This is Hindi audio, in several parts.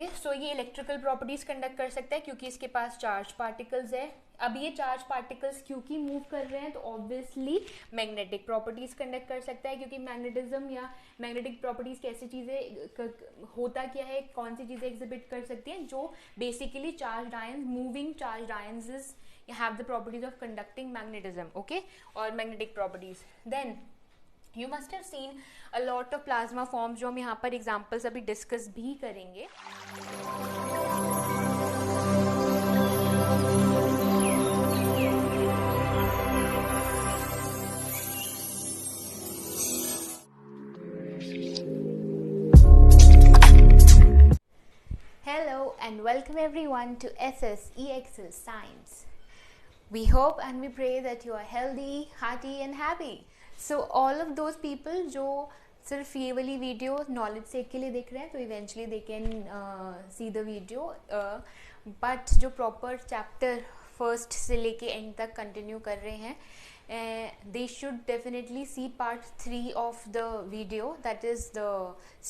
सो ये इलेक्ट्रिकल प्रॉपर्टीज कंडक्ट कर सकता है क्योंकि इसके पास चार्ज पार्टिकल्स है। अब ये चार्ज पार्टिकल्स क्योंकि मूव कर रहे हैं तो ऑब्वियसली मैग्नेटिक प्रॉपर्टीज कंडक्ट कर सकता है, क्योंकि मैग्नेटिज्म या मैग्नेटिक प्रॉपर्टीज कैसी चीज़ें, होता क्या है, कौन सी चीज़ें एग्जिबिट कर सकती हैं, जो basically charge ions, moving charge ions is have the properties of conducting magnetism, okay, और magnetic properties. Then you must have seen a lot of plasma forms, जो हम यहाँ पर एग्जाम्पल्स अभी डिस्कस भी करेंगे। Hello and welcome everyone to SSEXL Science. We hope and we pray that you are healthy, hearty and happy. So all of those people जो सिर्फ ये वाली वीडियो नॉलेज सेक के लिए देख रहे हैं तो eventually they can see the video, but जो प्रॉपर चैप्टर फर्स्ट से लेके एंड तक कंटिन्यू कर रहे हैं they should definitely see part 3 of the video, that is the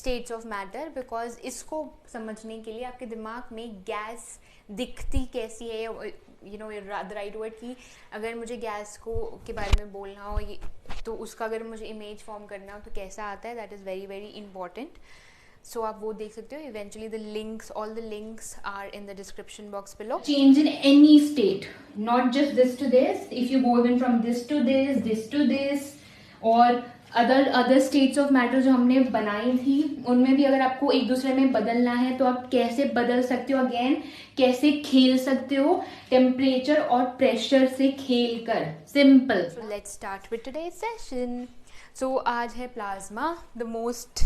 states of matter, because इसको समझने के लिए आपके दिमाग में गैस दिखती कैसी है, you know the right word, कि अगर मुझे गैस को के बारे में बोलना हो ये तो उसका अगर मुझे इमेज फॉर्म करना हो तो कैसा आता है, that is very very important. So आप वो देख सकते हो। Eventually the links, all the links are in the description box below. Change in any state, not just this to this. If you go even from this to this, और other states of matter जो हमने बनाई थी उनमें भी अगर आपको एक दूसरे में बदलना है तो आप कैसे बदल सकते हो, अगेन कैसे खेल सकते हो टेम्परेचर और प्रेशर से खेल कर, simple. So let's start with today's session. So आज है plasma, the most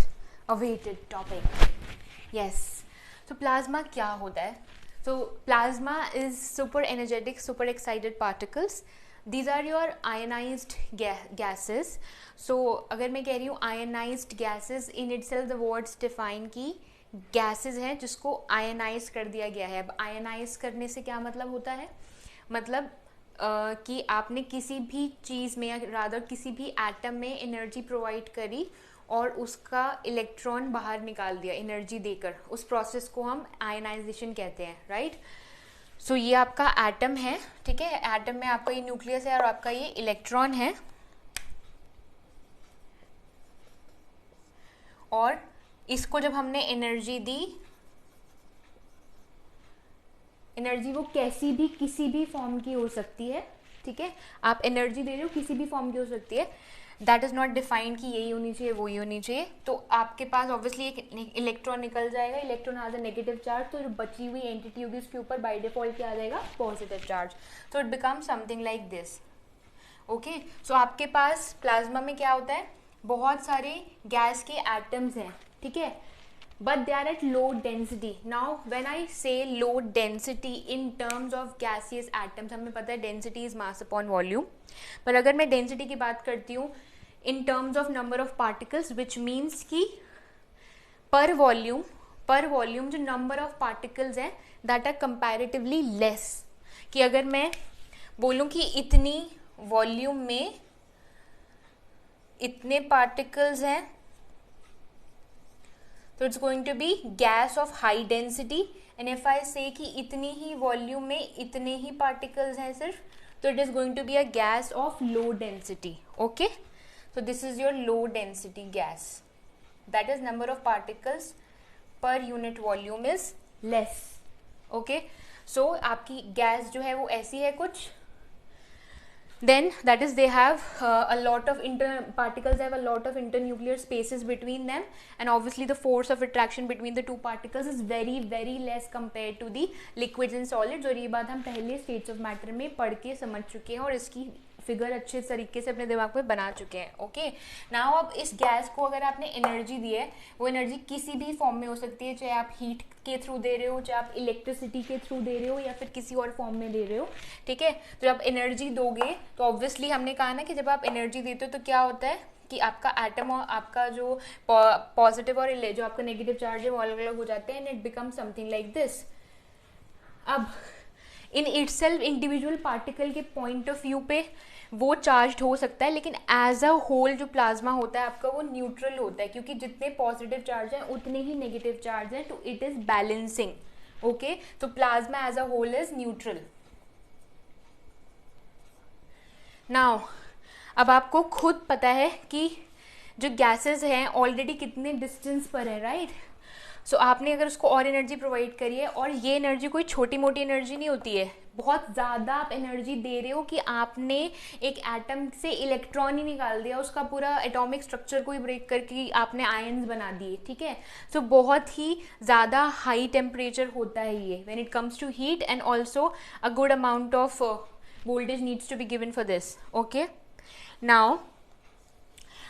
awaited topic. Yes, तो प्लाज्मा क्या होता है? So plasma is super energetic, super excited particles. These are your ionized gases. So अगर मैं कह रही हूँ ionized gases, in itself the words define कि gases हैं जिसको ionize कर दिया गया है। अब ionize करने से क्या मतलब होता है? मतलब कि आपने किसी भी चीज़ में या रादर किसी भी एटम में एनर्जी प्रोवाइड करी और उसका इलेक्ट्रॉन बाहर निकाल दिया एनर्जी देकर, उस प्रोसेस को हम आयनाइजेशन कहते हैं, राइट? सो ये आपका एटम है, ठीक है, एटम में आपका ये न्यूक्लियस है और आपका ये इलेक्ट्रॉन है, और इसको जब हमने एनर्जी दी, एनर्जी वो कैसी भी किसी भी फॉर्म की हो सकती है, ठीक है, आप एनर्जी दे रहे हो किसी भी फॉर्म की हो सकती है, दैट इज़ नॉट डिफाइंड कि यही होनी चाहिए वही होनी चाहिए। तो आपके पास ऑब्वियसली एक इलेक्ट्रॉन निकल जाएगा, electron has a negative charge, तो जो बची हुई एंटिटी होगी उसके ऊपर बाय डिफॉल्ट क्या आ जाएगा, पॉजिटिव चार्ज, तो it become something like this, okay. So आपके पास प्लाज्मा में क्या होता है, बहुत सारे गैस के एटम्स हैं, ठीक है, but they are at low density. Now when I say low density in terms of gaseous atoms, हमें पता है density is mass upon volume, पर अगर मैं density की बात करती हूँ in terms of number of particles, which means कि per volume जो number of particles हैं that are comparatively less, कि अगर मैं बोलूँ कि इतनी वॉल्यूम में इतने पार्टिकल्स हैं तो it's going to be gas of high density, and if I say कि इतनी ही वॉल्यूम में इतने ही पार्टिकल्स हैं सिर्फ, तो it is going to be a gas of low density, okay. So this is your low density gas, that is number of particles per unit volume is less, okay. So आपकी गैस जो है वो ऐसी है कुछ, then that is they have a lot of particles have a lot of internuclear spaces between them, and obviously the force of attraction between the two particles is very very less compared to the liquids and solids, और ये बात हम पहले states of matter में पढ़ के समझ चुके हैं और इसकी फिगर अच्छे तरीके से अपने दिमाग में बना चुके हैं, ओके। नाउ अब इस गैस को अगर आपने एनर्जी दी है, वो एनर्जी किसी भी फॉर्म में हो सकती है, चाहे आप हीट के थ्रू दे रहे हो, चाहे आप इलेक्ट्रिसिटी के थ्रू दे रहे हो, या फिर किसी और फॉर्म में दे रहे हो, ठीक है। तो जब एनर्जी दोगे तो ऑब्वियसली हमने कहा ना कि जब आप एनर्जी देते हो तो क्या होता है कि आपका एटम और आपका जो पॉजिटिव और जो आपका नेगेटिव चार्ज है वो अलग अलग हो जाते हैं, and it become something like this. अब इन इटसेल्फ इंडिविजुअल पार्टिकल के पॉइंट ऑफ व्यू पे वो चार्ज हो सकता है, लेकिन एज अ होल जो प्लाज्मा होता है आपका वो न्यूट्रल होता है, क्योंकि जितने पॉजिटिव चार्ज हैं उतने ही नेगेटिव चार्ज हैं, तो इट इज बैलेंसिंग. ओके, तो plasma as a whole is neutral. Now अब आपको खुद पता है कि जो गैसेस हैं ऑलरेडी कितने डिस्टेंस पर है, राइट? सो आपने अगर उसको और एनर्जी प्रोवाइड करी है, और ये एनर्जी कोई छोटी मोटी एनर्जी नहीं होती है, बहुत ज़्यादा आप एनर्जी दे रहे हो कि आपने एक एटम से इलेक्ट्रॉन ही निकाल दिया, उसका पूरा एटॉमिक स्ट्रक्चर को ही ब्रेक करके आपने आयंस बना दिए, ठीक है? सो बहुत ही ज़्यादा हाई टेम्परेचर होता है ये when it comes to heat, and also a good amount of voltage needs to be given for this. Okay, now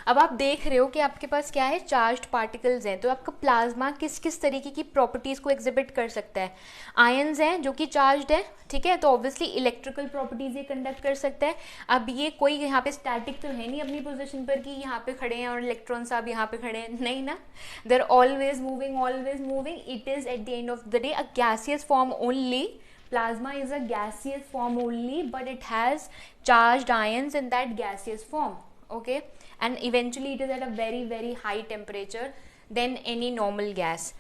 अब आप देख रहे हो कि आपके पास क्या है, चार्ज्ड पार्टिकल्स हैं. तो आपका प्लाज्मा किस किस तरीके की प्रॉपर्टीज को एग्जिबिट कर सकता है? आयंस हैं जो कि चार्ज्ड है, ठीक है, तो ऑब्वियसली इलेक्ट्रिकल प्रॉपर्टीज ये कंडक्ट कर सकता है. अब ये कोई यहाँ पे स्टैटिक तो है नहीं अपनी पोजीशन पर कि यहाँ पे खड़े हैं और इलेक्ट्रॉन्स आप यहाँ पे खड़े हैं, नहीं ना. They are always moving, always moving. It is at the end of the day a gaseous form only. Plasma is a gaseous form only, but it has charged ions in that gaseous form. Okay, and eventually it is at a very very high temperature than any normal gas.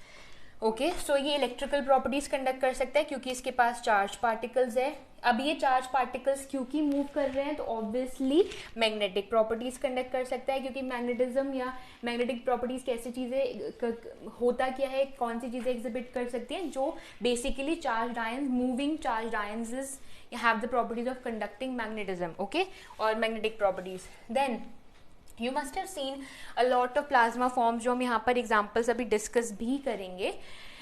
Okay, so ये इलेक्ट्रिकल प्रॉपर्टीज कंडक्ट कर सकता है क्योंकि इसके पास चार्ज पार्टिकल्स है. अब ये चार्ज पार्टिकल्स क्योंकि मूव कर रहे हैं तो ऑब्वियसली मैग्नेटिक प्रॉपर्टीज कंडक्ट कर सकता है, क्योंकि मैग्नेटिज्म या मैग्नेटिक प्रॉपर्टीज कैसी चीज़ें, होता क्या है, कौन सी चीज़ें एग्जिबिट कर सकती हैं, जो basically charge ions, moving charge ions is have the properties of conducting magnetism. Okay, और magnetic properties. Then you must have seen a lot of plasma forms, जो हम यहाँ पर एग्जाम्पल्स अभी डिस्कस भी करेंगे,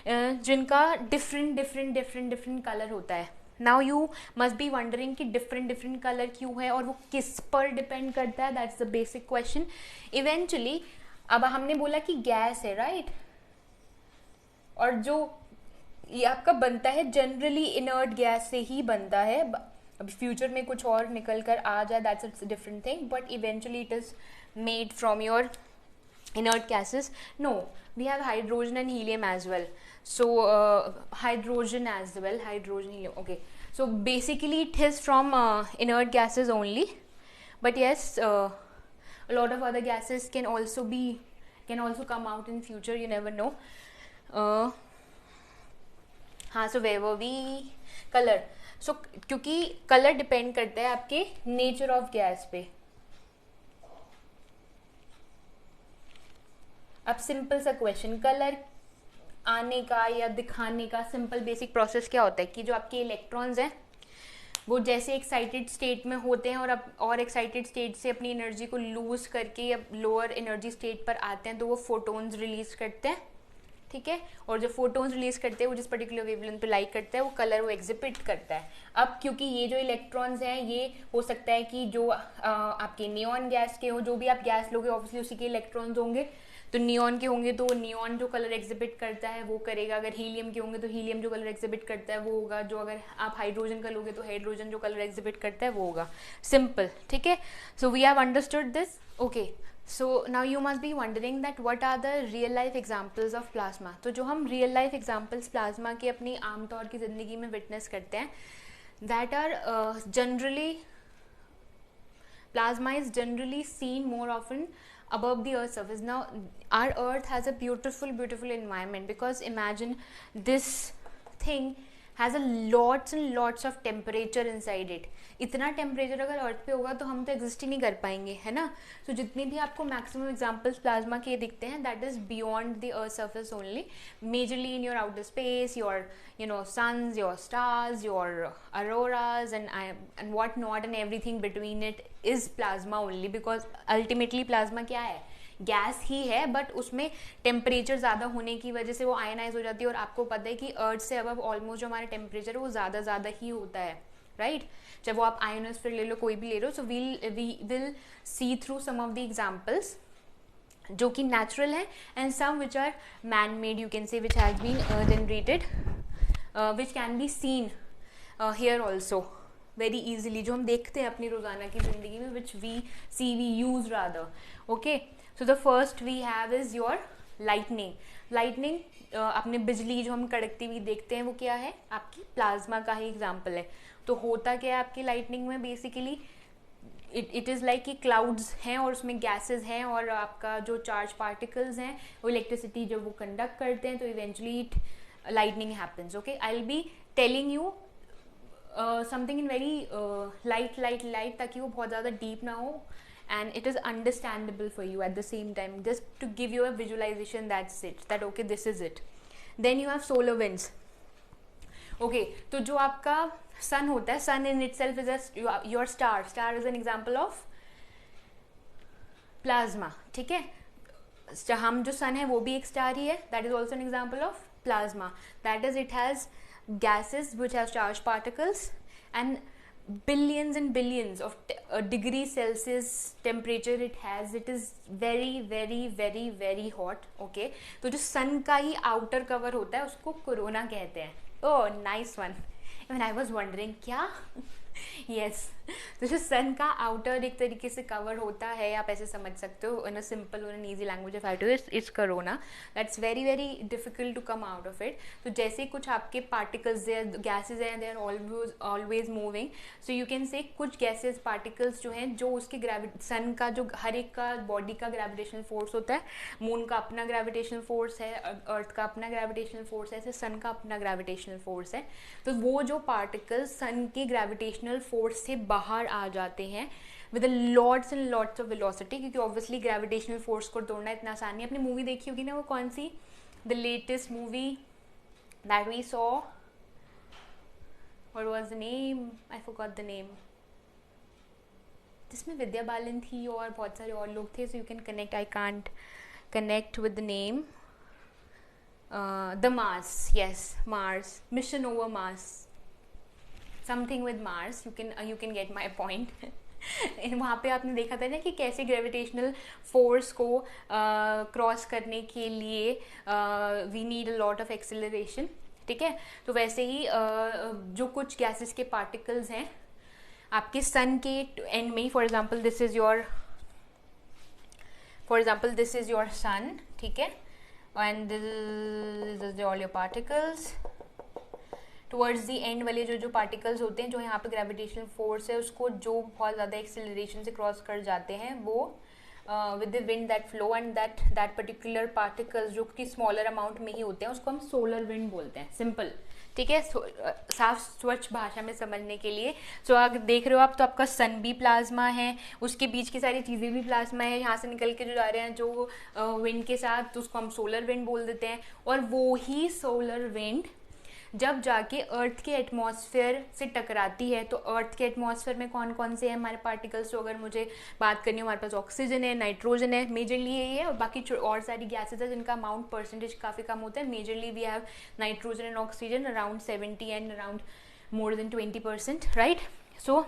जिनका different different different different colour होता है. Now you must be wondering कि डिफरेंट डिफरेंट कलर क्यों है और वो किस पर डिपेंड करता है. That's the basic question. Eventually अब हमने बोला कि गैस है, राइट? और जो ये आपका बनता है जनरली इनर्ट गैस से ही बनता है. अभी फ्यूचर में कुछ और निकल कर आ जाए, that's a different thing, but eventually it is made from your inert gases. No, we have hydrogen and helium as well. So hydrogen, helium. Okay, so basically it is from inert gases only, but yes, a lot of other gases can also come out in future, you never know. हाँ, so where were we? Color. So क्योंकि कलर डिपेंड करता है आपके नेचर ऑफ गैस पे. अब सिंपल सा क्वेश्चन, कलर आने का या दिखाने का सिंपल बेसिक प्रोसेस क्या होता है कि जो आपके इलेक्ट्रॉन्स हैं वो जैसे एक्साइटेड स्टेट में होते हैं और एक्साइटेड स्टेट से अपनी एनर्जी को लूज करके या लोअर एनर्जी स्टेट पर आते हैं तो वो फोटोन्स रिलीज करते हैं, ठीक है. और जो फोटोन्स रिलीज करते हैं वो जिस पर्टिकुलर वेवलेंथ पे लाइट करता है वो कलर वो एग्जिबिट करता है. अब क्योंकि ये जो इलेक्ट्रॉन्स हैं ये हो सकता है कि जो आपके नियॉन गैस के हो, जो भी आप गैस लोगे ऑब्वियसली उसी के इलेक्ट्रॉन्स होंगे, तो नियॉन के होंगे तो नियॉन जो कलर एग्जिबिट करता है वो करेगा. अगर हीलियम के होंगे तो हीलियम जो कलर एग्जिबिट करता है वो होगा. जो अगर आप हाइड्रोजन का लोगे तो हाइड्रोजन जो कलर एग्जिबिट करता है वो होगा. सिंपल, ठीक है. So we have understood this. Okay, so now you must be wondering that what are the real life examples of plasma. तो जो हम रियल लाइफ एग्जांपल्स प्लाज्मा के अपनी आमतौर की ज़िंदगी में विटनेस करते हैं, that are generally plasma is generally seen more often above the earth's surface. Now our earth has a beautiful environment, because imagine this thing has a lots and lots of temperature inside it. इतना टेम्परेचर अगर अर्थ पे होगा तो हम तो एग्जिस्ट ही नहीं कर पाएंगे, है ना. तो जितने भी आपको मैक्सिमम एग्जांपल्स प्लाज्मा के दिखते हैं that is beyond the earth surface only, majorly in your outer space, your suns, your stars, your auroras and what not, and everything between it is plasma only, because ultimately plasma क्या है, गैस ही है, बट उसमें टेम्परेचर ज़्यादा होने की वजह से वो आयनाइज हो जाती है. और आपको पता है कि अर्थ से अब ऑलमोस्ट जो हमारा टेम्परेचर है वो ज़्यादा ही होता है, राइट. जब वो आप आयोनोस्फीयर ले लो, कोई भी ले लो, so we will see through some of the examples जो कि नेचुरल है and some which are man made, you can say, which has been generated, which can be seen here also very easily, जो हम देखते हैं अपनी रोज़ाना की ज़िंदगी में, which we use rather. Okay, so the first we have is your lightning. अपने बिजली जो हम कड़कती हुई देखते हैं वो क्या है, आपकी प्लाज्मा का ही एग्जाम्पल है. तो होता क्या है आपकी लाइटनिंग में, बेसिकली इट इज़ लाइक कि क्लाउड्स हैं और उसमें गैसेस हैं और आपका जो चार्ज पार्टिकल्स हैं वो इलेक्ट्रिसिटी जब वो कंडक्ट करते हैं तो eventually it lightning happens. Okay, I'll be telling you something in very light ताकि वो बहुत ज़्यादा deep ना हो and it is understandable for you at the same time, just to give you a visualization. That's it, that okay, this is it. Then you have solar winds. Okay, तो जो आपका sun होता है, sun in itself is your star is an example of plasma. ठीक है, हम जो sun है वो भी एक star ही है, that is also an example of plasma. That is, it has gases which have charged particles and billions and billions of degrees Celsius temperature it has. It is very very very very hot. Okay, तो जो sun का ही outer cover होता है उसको कोरोना कहते हैं. Oh, nice one. Even I was wondering क्या yes, तो जो सन का आउटर एक तरीके से कवर होता है, आप ऐसे समझ सकते हो इन अ सिंपल और an easy language of how it's corona. That's very very difficult to come out of it. तो जैसे कुछ आपके पार्टिकल्स गैसेज हैं, they are always moving. So you can say कुछ गैसेज पार्टिकल्स जो हैं जो उसके सन का जो हर एक का बॉडी का ग्रेविटेशनल फोर्स होता है, मून का अपना ग्रेविटेशनल फोर्स है, अर्थ का अपना ग्रेविटेशनल फोर्स है, ऐसे सन का अपना ग्रेविटेशनल फोर्स है. तो वो जो पार्टिकल्स सन के ग्रेविटेशनल फोर्स से बाहर आ जाते हैं with lots and lots of velocity, क्योंकि ऑब्वियसली ग्रेविटेशनल फोर्स को तोड़ना इतना आसान नहीं. अपनी मूवी देखी होगी ना, वो कौन सी, the latest movie that we saw, what was the name, I forgot the name, जिसमें विद्या बालन थी और बहुत सारे और लोग थे. सो you can connect, I can't connect with the name. The Mars, yes, Mars, mission over Mars, something with Mars. You can get my point. वहाँ पे आपने देखा था ना कि कैसे ग्रेविटेशनल फोर्स को क्रॉस करने के लिए we need a lot of acceleration. ठीक है, तो वैसे ही जो कुछ गैसेस के पार्टिकल्स हैं आपके सन के एंड में, for example this is your son. ठीक है, and this is all your particles. Towards the and वाले जो पार्टिकल्स होते हैं, जो यहाँ पे ग्रेविटेशनल फोर्स है उसको जो बहुत ज़्यादा एक्सेलरेशन से क्रॉस कर जाते हैं, वो with the wind that flow and that particular particles जो कि स्मॉलर अमाउंट में ही होते हैं उसको हम सोलर विंड बोलते हैं. सिंपल, ठीक है, साफ स्वच्छ भाषा में समझने के लिए. सो अगर देख रहे हो आप, तो आपका सन भी प्लाज्मा है, उसके बीच की सारी चीज़ें भी प्लाज्मा है, यहाँ से निकल के जो जा रहे हैं जो विंड के साथ, तो उसको हम सोलर विंड बोल देते हैं. और वो ही सोलर विंड जब जाके अर्थ के एटमॉस्फेयर से टकराती है, तो अर्थ के एटमॉस्फेयर में कौन कौन से हैं हमारे पार्टिकल्स. तो अगर मुझे बात करनी हो, हमारे पास ऑक्सीजन है, नाइट्रोजन है, मेजरली यही है, और बाकी और सारी गैसेज है जिनका अमाउंट परसेंटेज काफ़ी कम होता है. Majorly we have nitrogen and oxygen around 70 and around more than 20%, right. So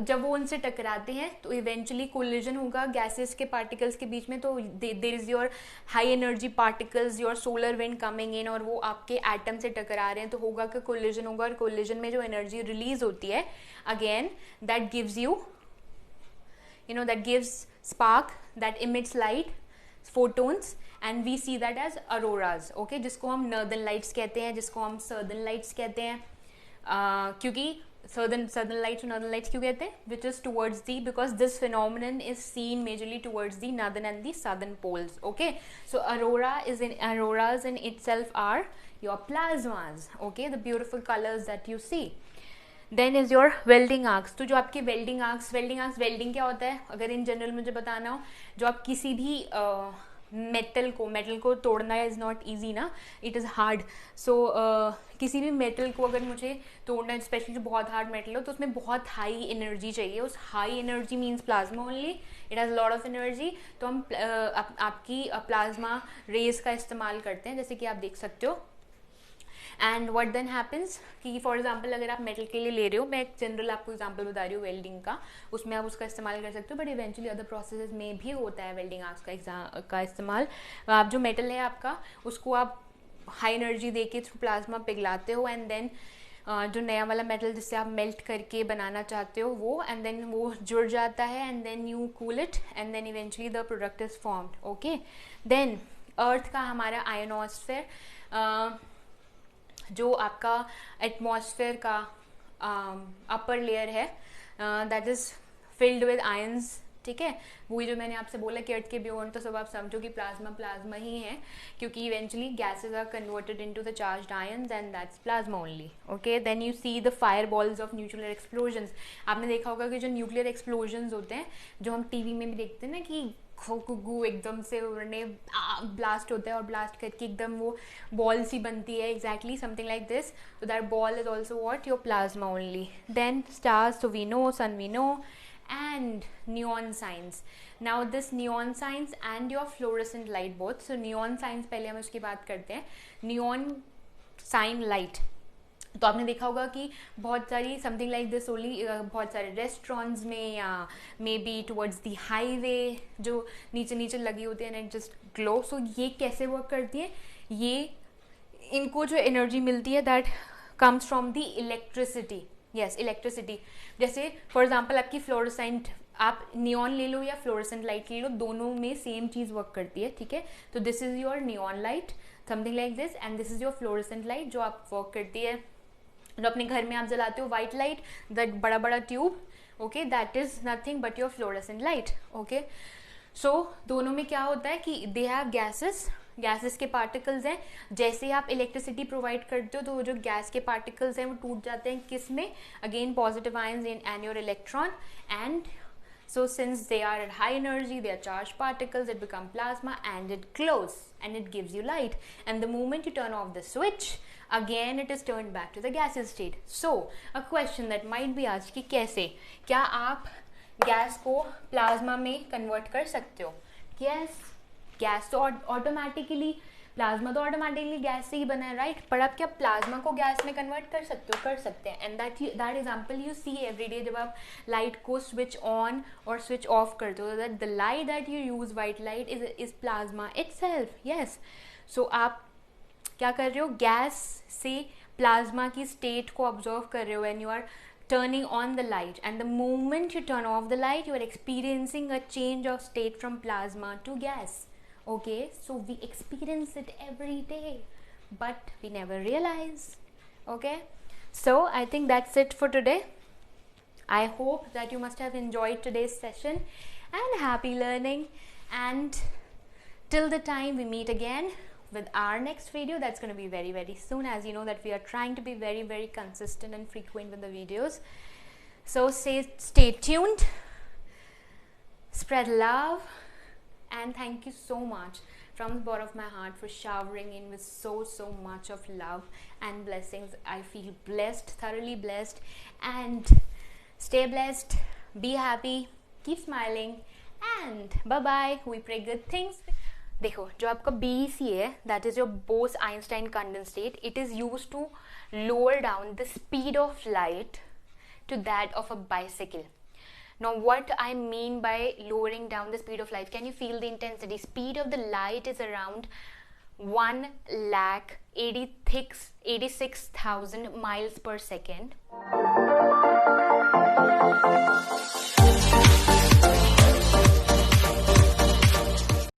जब वो उनसे टकराते हैं तो इवेंचुअली कोलिजन होगा गैसेस के पार्टिकल्स के बीच में. तो there is your high energy particles, your solar wind coming in, और वो आपके एटम से टकरा रहे हैं, तो होगा कि कोलिजन होगा. और कोलिजन में जो एनर्जी रिलीज होती है, again that gives you know that gives spark that emits light, photons, and we see that as auroras. Okay, जिसको हम नॉर्दर्न लाइट्स कहते हैं, जिसको हम सर्दर्न लाइट्स कहते हैं. क्योंकि southern lights और northern lights क्यों कहते हैं, which is towards the, because this phenomenon is seen majorly towards the northern and the southern poles. Okay, so auroras in itself are your plasmas. Okay, the beautiful colors that you see. Then is your welding arcs. तो जो आपके welding arcs welding क्या होता है, अगर इन जनरल मुझे बताना हो, जो आप किसी भी मेटल को तोड़ना इज़ नॉट ईजी ना, इट इज़ हार्ड. सो किसी भी मेटल को अगर मुझे तोड़ना है, स्पेशली जो बहुत हार्ड मेटल हो, तो उसमें बहुत हाई एनर्जी चाहिए. उस high energy means plasma only, it has lot of energy. तो हम आपकी प्लाज्मा रेज का इस्तेमाल करते हैं, जैसे कि आप देख सकते हो. एंड व्हाट देन हैपन्स कि फॉर एग्जांपल अगर आप मेटल के लिए ले रहे हो, मैं एक जनरल आपको एग्जांपल बता रही हूँ वेल्डिंग का, उसमें आप उसका इस्तेमाल कर सकते हो, बट इवेंचुअली अदर प्रोसेसेस में भी होता है वेल्डिंग आर्क्स का इस्तेमाल. आप जो मेटल है आपका, उसको आप हाई एनर्जी दे के थ्रू प्लाज्मा पिघलाते हो, एंड देन जो नया वाला मेटल जिससे आप मेल्ट करके बनाना चाहते हो वो, एंड देन वो जुड़ जाता है, and then you cool it, and then eventually the product is formed. Okay, then earth का हमारा आयोनोस्फेयर, जो आपका एटमॉस्फेयर का अपर लेयर है, that is filled with ions, ठीक है। वही जो मैंने आपसे बोला कि अर्थ के बियॉन्ड, तो सब आप समझो कि प्लाज्मा प्लाज्मा ही है, क्योंकि eventually gases are converted into the charged ions and that's plasma only, okay. Then you see the fire balls of nuclear explosions. आपने देखा होगा कि जो न्यूक्लियर एक्सप्लोजन्स होते हैं, जो हम टीवी में भी देखते हैं ना कि गु एकदम से उन्हें ब्लास्ट होता है और ब्लास्ट करके एकदम वो बॉल सी बनती है, एग्जैक्टली समथिंग लाइक दिस। तो that ball is also what your plasma only. Then stars, so we know, sun we know, and neon signs. Now this neon signs and your fluorescent light both. So neon signs पहले हम उसकी बात करते हैं। neon sign light, तो आपने देखा होगा कि बहुत सारी समथिंग लाइक दिस ओनली, बहुत सारे रेस्टोरेंट्स में या may be towards the highway जो नीचे नीचे लगी होती है, एंड जस्ट ग्लो। सो ये कैसे वर्क करती है, ये इनको जो एनर्जी मिलती है that comes from the electricity, yes electricity. जैसे फॉर एग्जांपल आपकी फ्लोरोसेंट, आप नियॉन ले लो या फ्लोरोसेंट लाइट ले लो, दोनों में सेम चीज़ वर्क करती है, ठीक है। तो this is your neon light, something like this, and this is your fluorescent light जो आप वर्क करती है, जो अपने घर में आप जलाते हो वाइट लाइट, दैट बड़ा बड़ा tube, okay, that is nothing but your fluorescent light, okay. So दोनों में क्या होता है कि दे हैव गैसेस के पार्टिकल्स हैं। जैसे आप इलेक्ट्रिसिटी प्रोवाइड करते हो तो वो जो गैस के पार्टिकल्स हैं वो टूट जाते हैं किस में, again positive ions in and your electron, and so since they are at high energy, they are charged particles, it become plasma and it glows and it gives you light, and the moment you turn off the switch, again it is turned back to the gaseous state. So a question that might be asked कि कैसे, क्या आप गैस को प्लाज्मा में कन्वर्ट कर सकते हो? Yes, गैस तो ऑटोमेटिकली, प्लाज्मा तो ऑटोमेटिकली गैस से ही बना है, राइट। पर आप क्या प्लाज्मा को गैस में कन्वर्ट कर सकते हो? कर सकते हैं। And that example you see every day, जब आप लाइट को स्विच ऑन और स्विच ऑफ करते हो, that the light that you use, white light, is plasma itself, yes. So आप क्या कर रहे हो, गैस से प्लाज्मा की स्टेट को ऑब्जर्व कर रहे हो when you are turning on the light, and the moment you turn off the light, you are experiencing a change of state from plasma to gas. Okay, so we experience it every day, but we never realize. Okay, so I think that's it for today. I hope that you must have enjoyed today's session and happy learning, and till the time we meet again with our next video, that's going to be very very soon. As you know that we are trying to be very very consistent and frequent with the videos, so stay tuned, spread love, and thank you so much from the bottom of my heart for showering in with so much of love and blessings. I feel blessed, thoroughly blessed, and stay blessed, be happy, keep smiling, and bye bye. We pray good things. देखो, जो आपका BEC है, that is your Bose-Einstein condensate, it is used to lower down the speed of light to that of a bicycle. Now what I mean by lowering down the speed of light, can you feel the intensity? Speed of the light is around 1,86,000 miles per second.